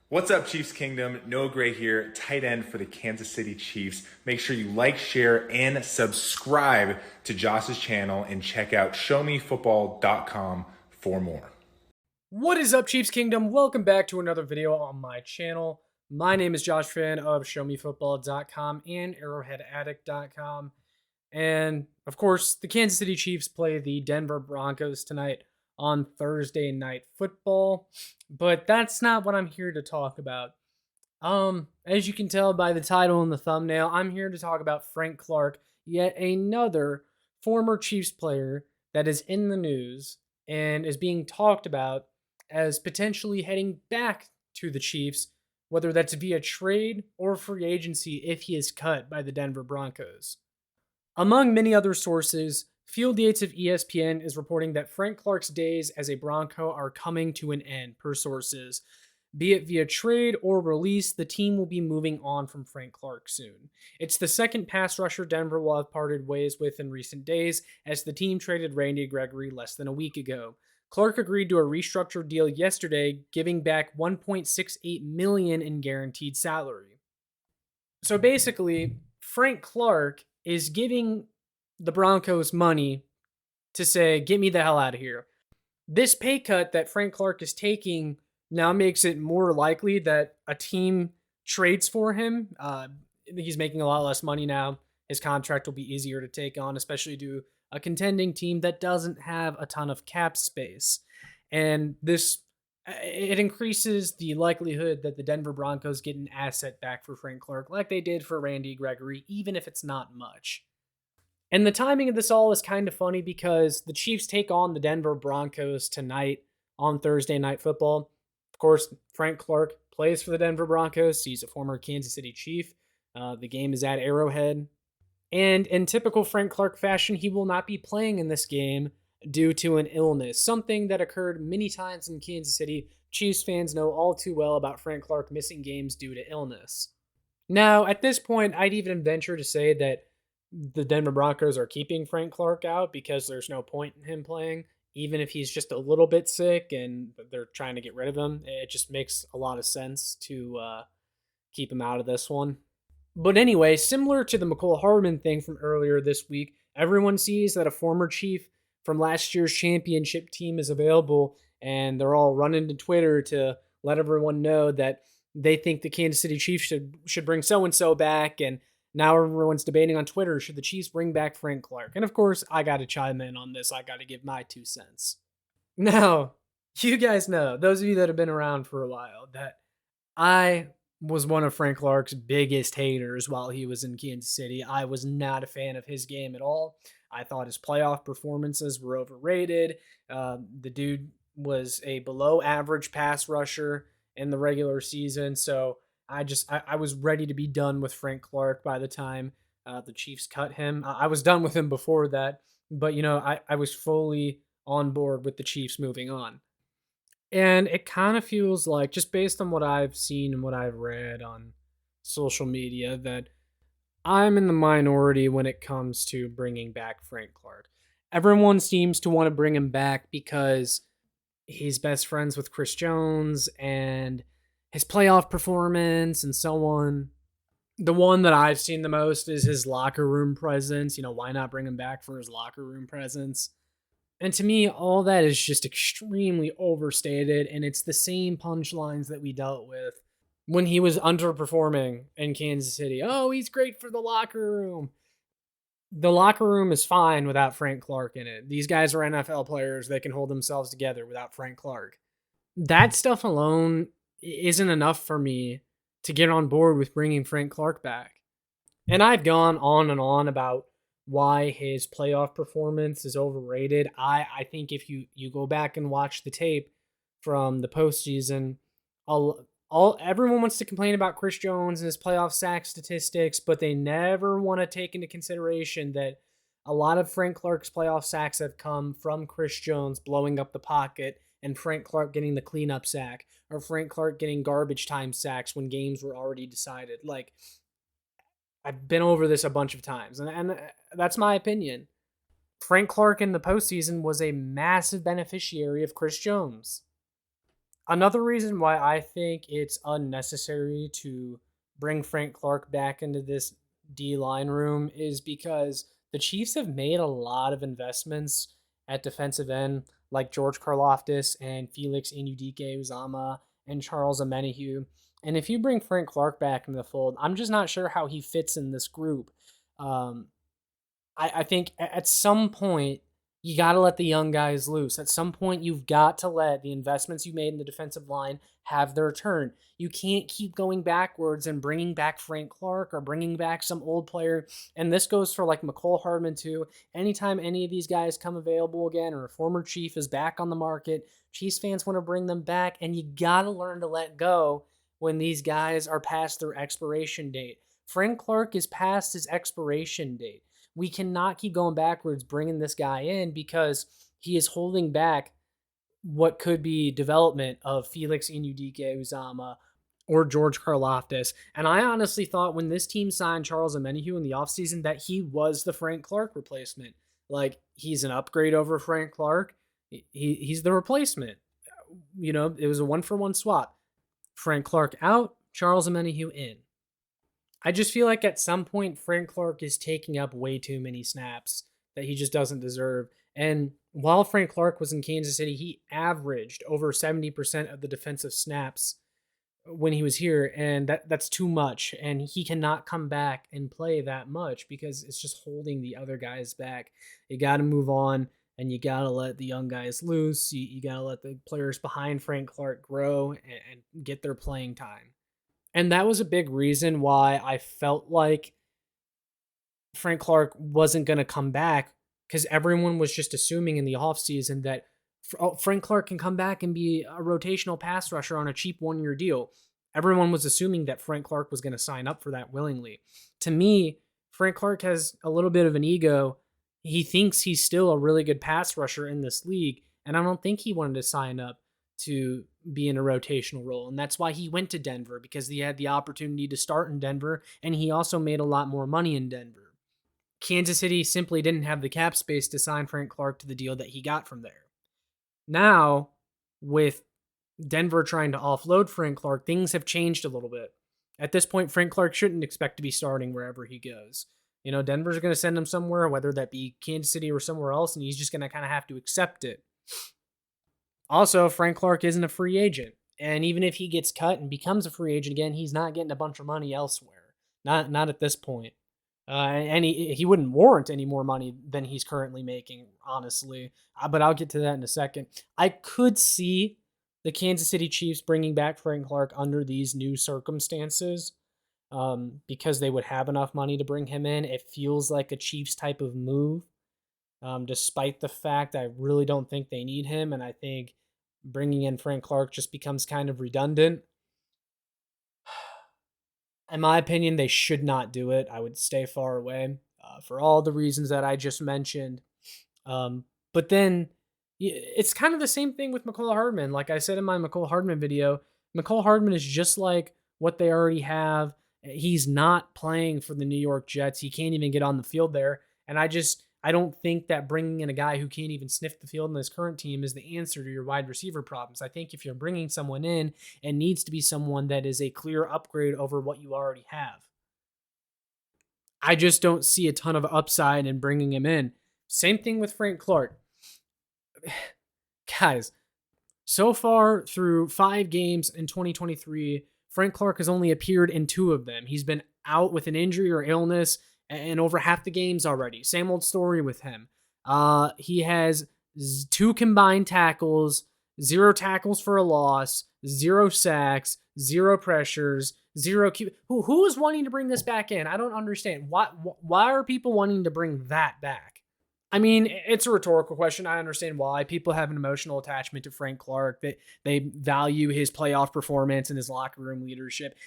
What's up, Chiefs Kingdom? Noah Gray here, tight end for the Kansas City Chiefs. Make sure you like, share, and subscribe to Josh's channel and check out showmefootball.com for more. What is up, Chiefs Kingdom? Welcome back to another video on my channel. My name is Josh Fan of showmefootball.com and arrowheadaddict.com. And of course, the Kansas City Chiefs play the Denver Broncos tonight on Thursday Night Football. But that's not what I'm here to talk about. As you can tell by the title and the thumbnail, I'm here to talk about Frank Clark, yet another former Chiefs player that is in the news and is being talked about as potentially heading back to the Chiefs, whether that's via trade or free agency if he is cut by the Denver Broncos. Among many other sources, Field Yates of ESPN is reporting that Frank Clark's days as a Bronco are coming to an end, per sources. Be it via trade or release, the team will be moving on from Frank Clark soon. It's the second pass rusher Denver will have parted ways with in recent days, as the team traded Randy Gregory less than a week ago. Clark agreed to a restructured deal yesterday, giving back $1.68 million in guaranteed salary. So basically, Frank Clark is giving the Broncos money to say, get me the hell out of here. This pay cut that Frank Clark is taking now makes it more likely that a team trades for him. He's making a lot less money now. His contract will be easier to take on, especially to a contending team that doesn't have a ton of cap space. And it increases the likelihood that the Denver Broncos get an asset back for Frank Clark, like they did for Randy Gregory, even if it's not much. And the timing of this all is kind of funny because the Chiefs take on the Denver Broncos tonight on Thursday Night Football. Of course, Frank Clark plays for the Denver Broncos. He's a former Kansas City Chief. The game is at Arrowhead. And in typical Frank Clark fashion, he will not be playing in this game due to an illness, something that occurred many times in Kansas City. Chiefs fans know all too well about Frank Clark missing games due to illness. Now, at this point, I'd even venture to say that the Denver Broncos are keeping Frank Clark out because there's no point in him playing, even if he's just a little bit sick and they're trying to get rid of him. It just makes a lot of sense to keep him out of this one. But anyway, similar to the McCole Hardman thing from earlier this week, everyone sees that a former Chief from last year's championship team is available, and they're all running to Twitter to let everyone know that they think the Kansas City Chiefs should bring so-and-so back, and now everyone's debating on Twitter, should the Chiefs bring back Frank Clark? And of course, I got to chime in on this. I got to give my 2 cents. Now, you guys know, those of you that have been around for a while, that I was one of Frank Clark's biggest haters while he was in Kansas City. I was not a fan of his game at all. I thought his playoff performances were overrated. The dude was a below average pass rusher in the regular season. So I was ready to be done with Frank Clark by the time the Chiefs cut him. I was done with him before that, but I was fully on board with the Chiefs moving on. And it kind of feels like, just based on what I've seen and what I've read on social media, that I'm in the minority when it comes to bringing back Frank Clark. Everyone seems to want to bring him back because he's best friends with Chris Jones and his playoff performance and so on. The one that I've seen the most is his locker room presence. Why not bring him back for his locker room presence? And to me, all that is just extremely overstated, and it's the same punchlines that we dealt with when he was underperforming in Kansas City. Oh, he's great for the locker room. The locker room is fine without Frank Clark in it. These guys are NFL players. They can hold themselves together without Frank Clark. That stuff alone isn't enough for me to get on board with bringing Frank Clark back. And I've gone on and on about why his playoff performance is overrated. I think if you go back and watch the tape from the postseason, everyone wants to complain about Chris Jones and his playoff sack statistics, but they never want to take into consideration that a lot of Frank Clark's playoff sacks have come from Chris Jones blowing up the pocket and Frank Clark getting the cleanup sack, or Frank Clark getting garbage time sacks when games were already decided. Like, I've been over this a bunch of times, and that's my opinion. Frank Clark in the postseason was a massive beneficiary of Chris Jones. Another reason why I think it's unnecessary to bring Frank Clark back into this D line room is because the Chiefs have made a lot of investments at defensive end, like George Karlaftis and Felix Anudike-Uzama and Charles Omenihu. And if you bring Frank Clark back into the fold, I'm just not sure how he fits in this group. Um, I think at some point you got to let the young guys loose. At some point, you've got to let the investments you made in the defensive line have their turn. You can't keep going backwards and bringing back Frank Clark or bringing back some old player. And this goes for like McCole Hardman too. Anytime any of these guys come available again or a former Chief is back on the market, Chiefs fans want to bring them back. And you got to learn to let go when these guys are past their expiration date. Frank Clark is past his expiration date. We cannot keep going backwards bringing this guy in because he is holding back what could be development of Felix Anudike-Uzama or George Karlaftis. And I honestly thought when this team signed Charles Omenihu in the offseason that he was the Frank Clark replacement. Like, he's an upgrade over Frank Clark. He's the replacement. You know, it was a one-for-one swap. Frank Clark out, Charles Omenihu in. I just feel like at some point Frank Clark is taking up way too many snaps that he just doesn't deserve. And while Frank Clark was in Kansas City, he averaged over 70% of the defensive snaps when he was here, and that's too much. And he cannot come back and play that much because it's just holding the other guys back. You got to move on, and you got to let the young guys loose. You got to let the players behind Frank Clark grow and get their playing time. And that was a big reason why I felt like Frank Clark wasn't going to come back, because everyone was just assuming in the offseason that Frank Clark can come back and be a rotational pass rusher on a cheap one-year deal. Everyone was assuming that Frank Clark was going to sign up for that willingly. To me, Frank Clark has a little bit of an ego. He thinks he's still a really good pass rusher in this league, and I don't think he wanted to sign up to be in a rotational role. And that's why he went to Denver, because he had the opportunity to start in Denver, and he also made a lot more money in Denver. Kansas City simply didn't have the cap space to sign Frank Clark to the deal that he got from there. Now, with Denver trying to offload Frank Clark, things have changed a little bit. At this point, Frank Clark shouldn't expect to be starting wherever he goes. You know, Denver's going to send him somewhere, whether that be Kansas City or somewhere else, and he's just going to kind of have to accept it. Also, Frank Clark isn't a free agent. And even if he gets cut and becomes a free agent again, he's not getting a bunch of money elsewhere. Not at this point. And he wouldn't warrant any more money than he's currently making, honestly. But I'll get to that in a second. I could see the Kansas City Chiefs bringing back Frank Clark under these new circumstances, because they would have enough money to bring him in. It feels like a Chiefs type of move, despite the fact I really don't think they need him. And I think bringing in Frank Clark just becomes kind of redundant. In my opinion, they should not do it. I would stay far away for all the reasons that I just mentioned. But then it's kind of the same thing with McCole Hardman. Like I said in my McCole Hardman video, McCole Hardman is just like what they already have. He's not playing for the New York Jets. He can't even get on the field there. And I don't think that bringing in a guy who can't even sniff the field in this current team is the answer to your wide receiver problems. I think if you're bringing someone in, it needs to be someone that is a clear upgrade over what you already have. I just don't see a ton of upside in bringing him in. Same thing with Frank Clark. Guys, so far through 5 games in 2023, Frank Clark has only appeared in 2 of them. He's been out with an injury or illness and over half the games already. Same old story with him. He has 2 combined tackles, 0 tackles for a loss, 0 sacks, 0 pressures, 0 Q. Who is wanting to bring this back in? I don't understand. Why are people wanting to bring that back? I mean, it's a rhetorical question. I understand why. People have an emotional attachment to Frank Clark. They value his playoff performance and his locker room leadership.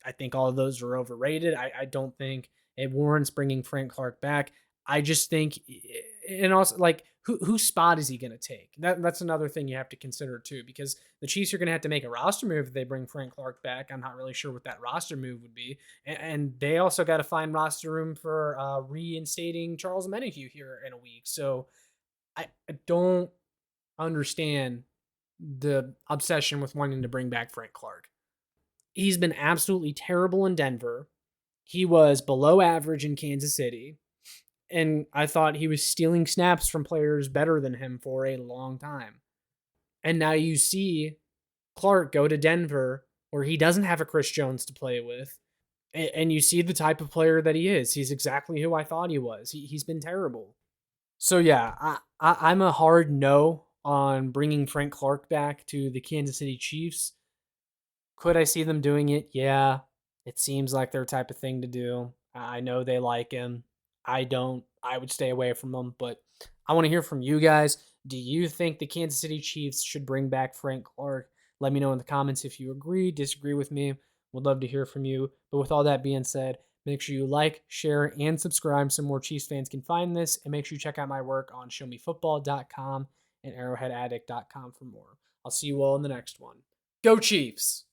I think all of those are overrated. I don't think it warrants bringing Frank Clark back. I just think, and also, like, whose spot is he going to take? That's another thing you have to consider too, because the Chiefs are going to have to make a roster move if they bring Frank Clark back. I'm not really sure what that roster move would be, and they also got to find roster room for reinstating Charles Omenihu here in a week. So I don't understand the obsession with wanting to bring back Frank Clark. He's been absolutely terrible in Denver. He was below average in Kansas City. And I thought he was stealing snaps from players better than him for a long time. And now you see Clark go to Denver where he doesn't have a Chris Jones to play with. And you see the type of player that he is. He's exactly who I thought he was. He's been terrible. So yeah, I'm a hard no on bringing Frank Clark back to the Kansas City Chiefs. Could I see them doing it? Yeah. It seems like their type of thing to do. I know they like him. I don't. I would stay away from them, but I want to hear from you guys. Do you think the Kansas City Chiefs should bring back Frank Clark? Let me know in the comments if you agree, disagree with me. Would love to hear from you. But with all that being said, make sure you like, share, and subscribe so more Chiefs fans can find this. And make sure you check out my work on showmefootball.com and arrowheadaddict.com for more. I'll see you all in the next one. Go Chiefs!